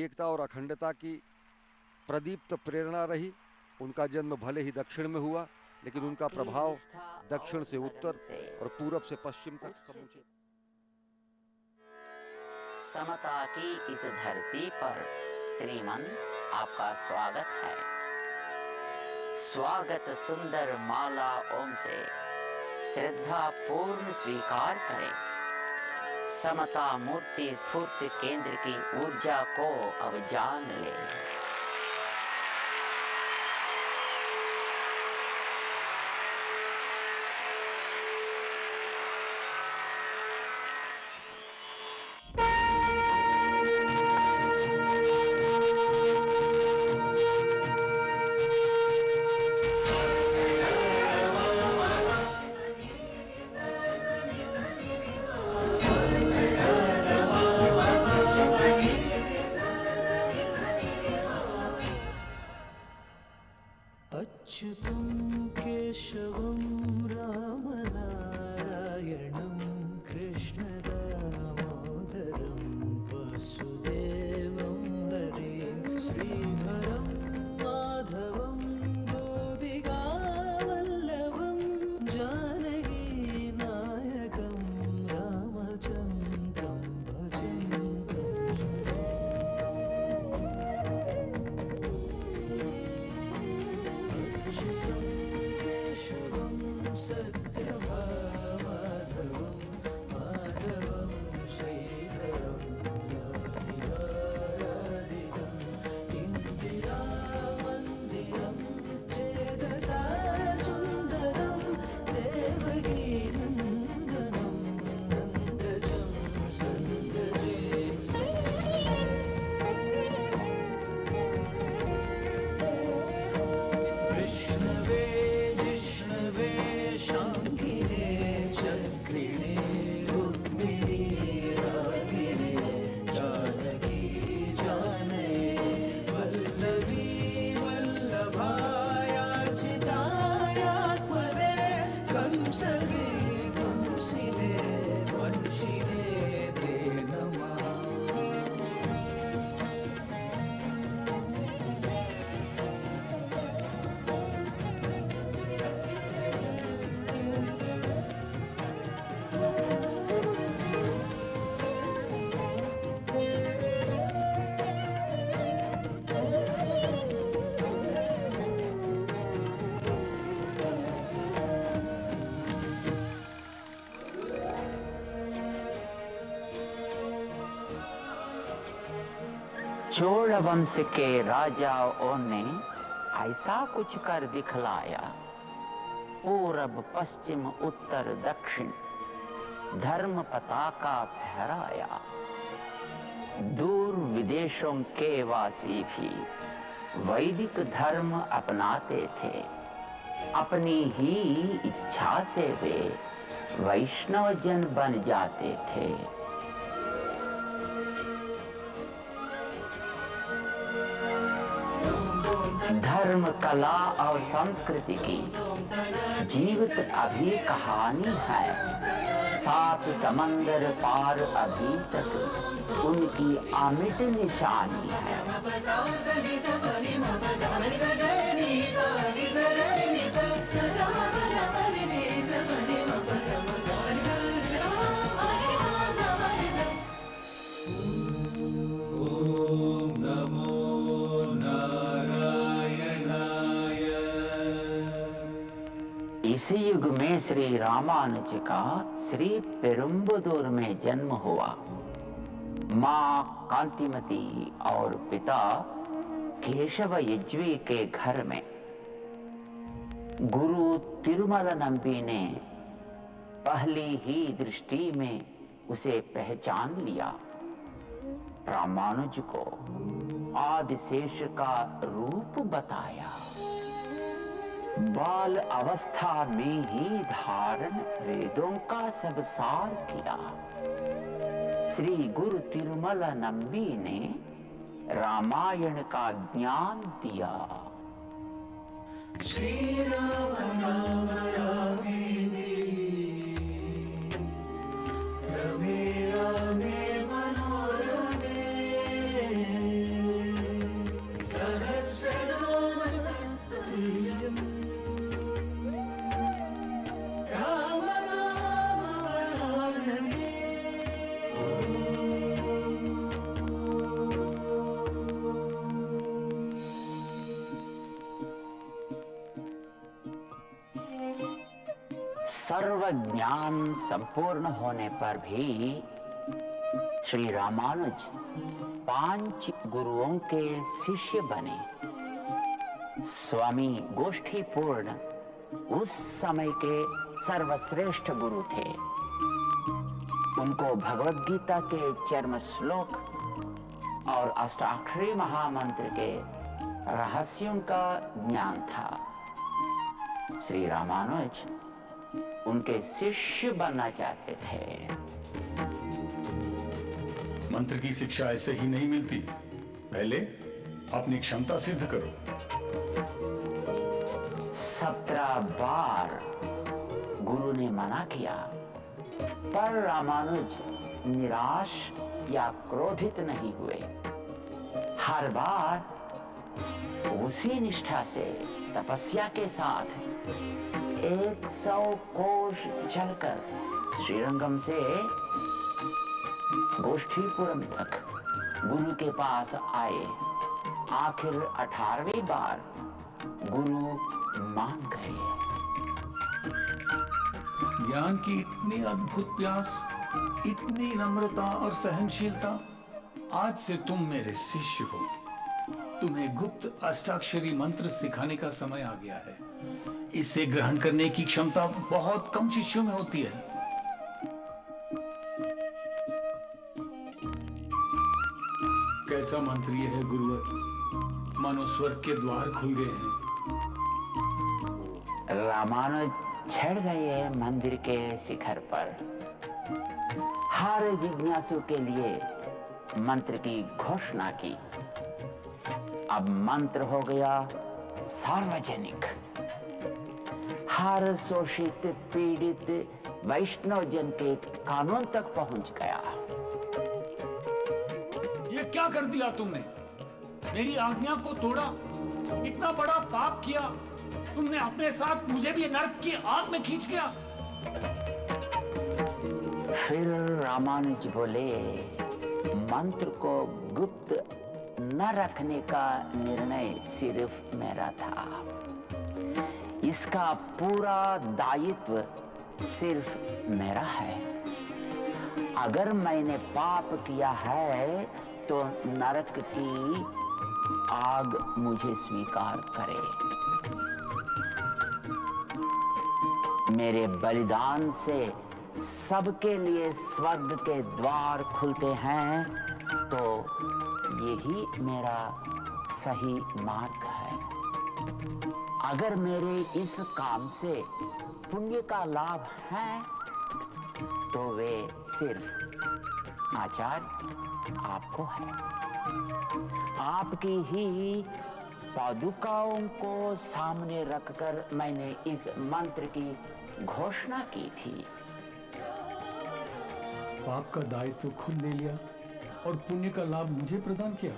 एकता और अखंडता की प्रदीप्त प्रेरणा रही। उनका जन्म भले ही दक्षिण में हुआ, लेकिन उनका प्रभाव दक्षिण से उत्तर और पूरब से पश्चिम तक समूचे। समता की इस धरती पर श्रीमन आपका स्वागत है। स्वागत सुंदर माला ओम से श्रद्धा पूर्ण स्वीकार करें। समता मूर्ति स्फूर्ति केंद्र की ऊर्जा को अब जान ले। अच्युतं केशवं रामनारायणं कृष्णदामोदरं वसुदेवं हरिं श्रीधरं माधवं गोपिकावल्लभं जानकीनायकं रामचन्द्रं चोल वंश के राजाओं ने ऐसा कुछ कर दिखलाया। पूरब पश्चिम उत्तर दक्षिण धर्म पताका फहराया। दूर विदेशों के वासी भी वैदिक धर्म अपनाते थे। अपनी ही इच्छा से वे वैष्णव जन बन जाते थे। धर्म कला और संस्कृति की जीवित अभी कहानी है। 7 समंदर पार अभी तक उनकी अमिट निशानी है। इसी युग में श्री रामानुज का श्री पेरुम्बदूर में जन्म हुआ। मां कांतिमती और पिता केशव यज्वी के घर में। गुरु तिरुमल नंबी ने पहली ही दृष्टि में उसे पहचान लिया। रामानुज को आदिशेष का रूप बताया। बाल अवस्था में ही धारण वेदों का सब सार किया। श्री गुरु तिरुमल नंबी ने रामायण का ज्ञान दिया। श्री राम राम रामेति रमे रामे मनोरमे सर्व ज्ञान संपूर्ण होने पर भी श्री रामानुज 5 गुरुओं के शिष्य बने। स्वामी गोष्ठीपूर्ण उस समय के सर्वश्रेष्ठ गुरु थे। उनको भगवद गीता के चरम श्लोक और अष्टाक्षरी महामंत्र के रहस्यों का ज्ञान था। श्री रामानुज उनके शिष्य बनना चाहते थे। मंत्र की शिक्षा ऐसे ही नहीं मिलती, पहले अपनी क्षमता सिद्ध करो। 17 बार गुरु ने मना किया, पर रामानुज निराश या क्रोधित नहीं हुए। हर बार उसी निष्ठा से, तपस्या के साथ 100 कोश चलकर श्रीरंगम से गोष्ठीपुरम तक गुरु के पास आए। आखिर 18वीं बार गुरु मान गए। ज्ञान की इतनी अद्भुत प्यास, इतनी नम्रता और सहनशीलता। आज से तुम मेरे शिष्य हो। तुम्हें गुप्त अष्टाक्षरी मंत्र सिखाने का समय आ गया है। इसे ग्रहण करने की क्षमता बहुत कम शिष्यों में होती है। कैसा मंत्र ये है गुरुवर, मानो स्वर्ग के द्वार खुल गए हैं। रामानुज चढ़ गए मंदिर के शिखर पर। हर जिज्ञासु के लिए मंत्र की घोषणा की। अब मंत्र हो गया सार्वजनिक। हर शोषित पीड़ित वैष्णव जन के कानून तक पहुंच गया। ये क्या कर दिया तुमने? मेरी आज्ञा को तोड़ा, इतना बड़ा पाप किया। तुमने अपने साथ मुझे भी नरक की आग में खींच गया। फिर रामानुज बोले, मंत्र को गुप्त न रखने का निर्णय सिर्फ मेरा था। इसका पूरा दायित्व सिर्फ मेरा है। अगर मैंने पाप किया है तो नरक की आग मुझे स्वीकार करे। मेरे बलिदान से सबके लिए स्वर्ग के द्वार खुलते हैं, तो यही मेरा सही मार्ग है। अगर मेरे इस काम से पुण्य का लाभ है, तो वे सिर्फ आचार्य आपको है। आपकी ही पादुकाओं को सामने रखकर मैंने इस मंत्र की घोषणा की थी। पाप का दायित्व खुद ले लिया और पुण्य का लाभ मुझे प्रदान किया।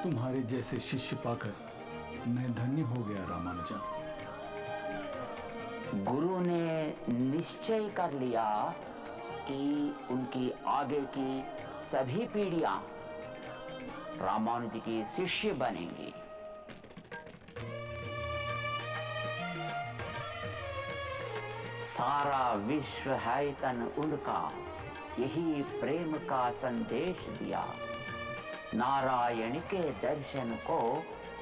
तुम्हारे जैसे शिष्य पाकर मैं धन्य हो गया रामानुजा। गुरु ने निश्चय कर लिया कि उनकी आगे की सभी पीढ़ियां रामानुज की शिष्य बनेंगी। सारा विश्व है तन उनका, यही प्रेम का संदेश दिया। नारायण के दर्शन को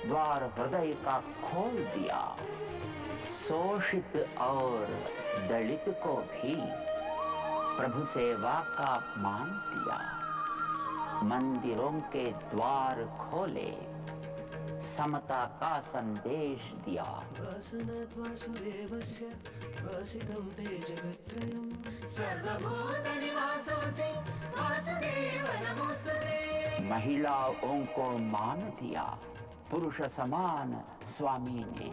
द्वार हृदय का खोल दिया। शोषित और दलित को भी प्रभु सेवा का मान दिया। मंदिरों के द्वार खोले, समता का संदेश दिया। वासुदेवस्य वासितं ते जगत्त्रयं सर्वभूतनिवासोऽसि वासुदेव नमोस्तुते। महिलाओं को मान दिया। पुरुष समान स्वामी ने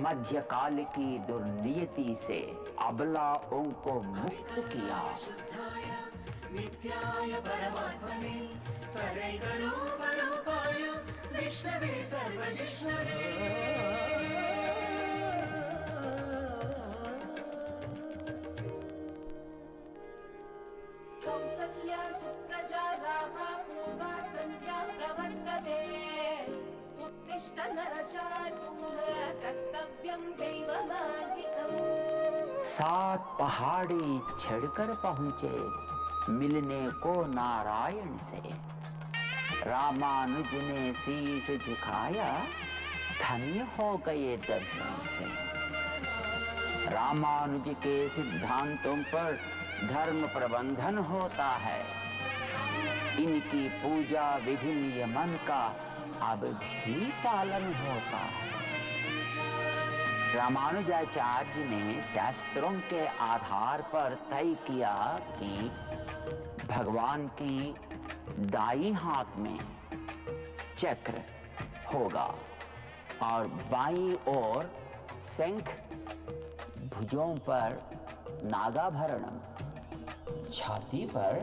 मध्यकाल की दुर्नियति से अबलाओं को मुक्त किया। शुद्धाय नित्याय परमात्मने सदैवरूपाय विष्णवे सर्वजिष्णवे। कौसल्या सुप्रजा रामा पूर्वा सन्ध्या प्रवर्तते। उत्तिष्ठ नरशार्दूल कर्तव्यं दैवमार्गिकम्। 7 पहाड़ी चढ़कर पहुंचे मिलने को नारायण से। रामानुज ने शीश झुकाया, धन्य हो गए दर्शन से। रामानुज के सिद्धांतों पर धर्म प्रबंधन होता है। इनकी पूजा विधि नियमन का अब भी पालन होता है। रामानुजाचार्य ने शास्त्रों के आधार पर तय किया कि भगवान की दाईं हाथ में चक्र होगा और बाईं ओर शंख, भुजों पर नागाभरणम, छाती पर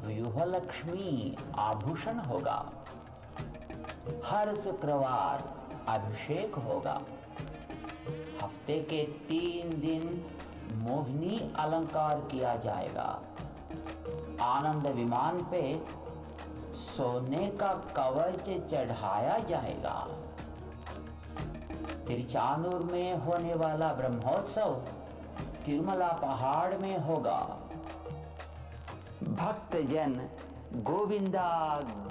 व्यूहलक्ष्मी आभूषण होगा। हर शुक्रवार अभिषेक होगा। हफ्ते के 3 दिन मोहिनी अलंकार किया जाएगा। आनंद विमान पे सोने का कवच चढ़ाया जाएगा। तिरुचानूर में होने वाला ब्रह्मोत्सव तिरुमला पहाड़ में होगा। भक्तजन गोविंदा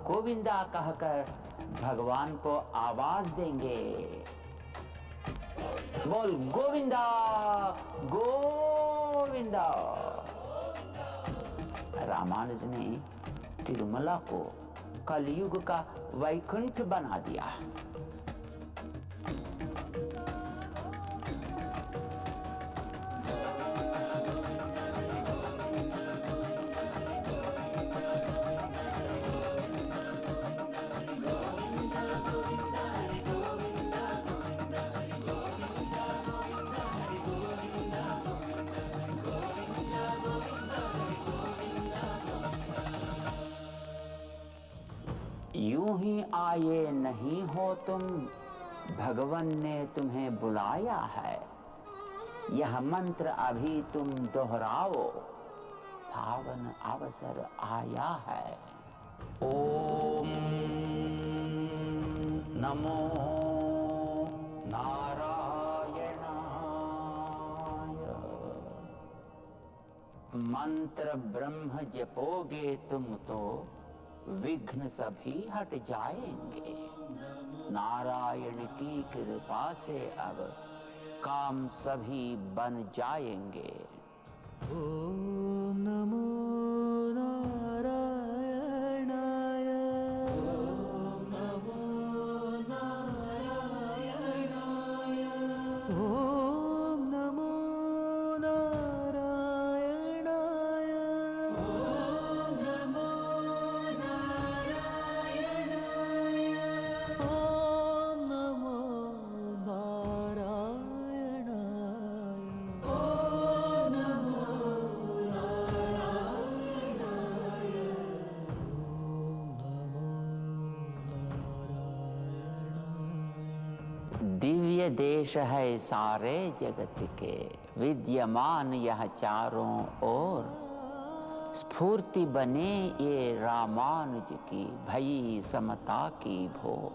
गोविंदा कहकर भगवान को आवाज देंगे। बोल गोविंदा गोविंदा। रामानुज ने तिरुमला को कलयुग का वैकुंठ बना दिया। यूं ही आए नहीं हो तुम, भगवान ने तुम्हें बुलाया है। यह मंत्र अभी तुम दोहराओ, पावन अवसर आया है। ओम नमो नारायणाय। मंत्र ब्रह्म जपोगे तुम तो विघ्न सभी हट जाएंगे। नारायण की कृपा से अब काम सभी बन जाएंगे। ओम नमो नारायणाय। ओम नमो नारायणाय। ओम नमो नारायणाय। ओम नमो ओम नमो नारायणाय। ओम नमो नारायणाय। ओम नमो दिव्य देश है सारे जगत के, विद्यमान यह चारों ओर। स्फूर्ति बने ये रामानुज की, भई समता की भोर।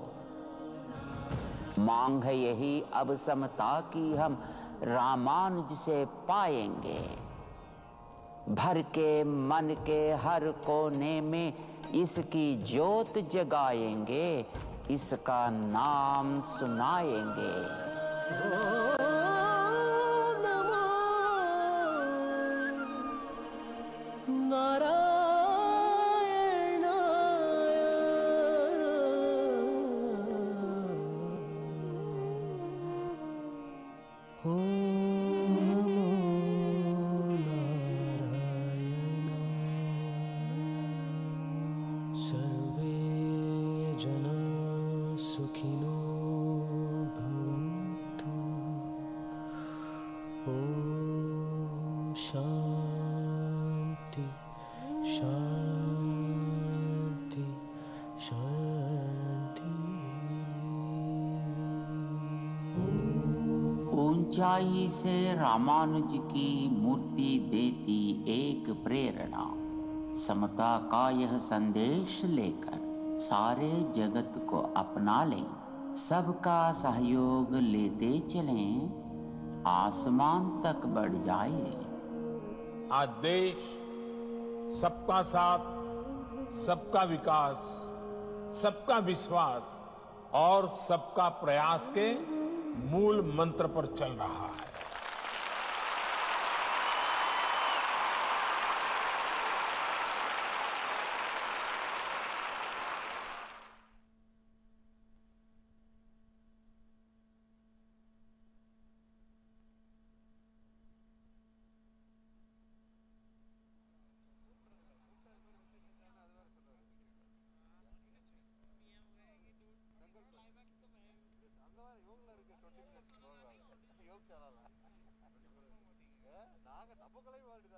मांग यही अब समता की हम रामानुज से पाएंगे। भर के मन के हर कोने में इसकी ज्योत जगाएंगे, इसका नाम सुनाएंगे। ओम नमो नारायणाय। ओम नमो नारायणाय। सर्वे जना सुखिनो भवन्तु। ओम शांति शांति शांति। ऊंचाई से रामानुज की मूर्ति देती एक प्रेरणा। समता का यह संदेश लेकर सारे जगत को अपना लें, सबका सहयोग लेते चलें, आसमान तक बढ़ जाए। आज देश सबका साथ, सबका विकास, सबका विश्वास और सबका प्रयास के मूल मंत्र पर चल रहा है। ನಾಗ ಡಬ್ಬ ಕಲೈ ಮಾಡಿದ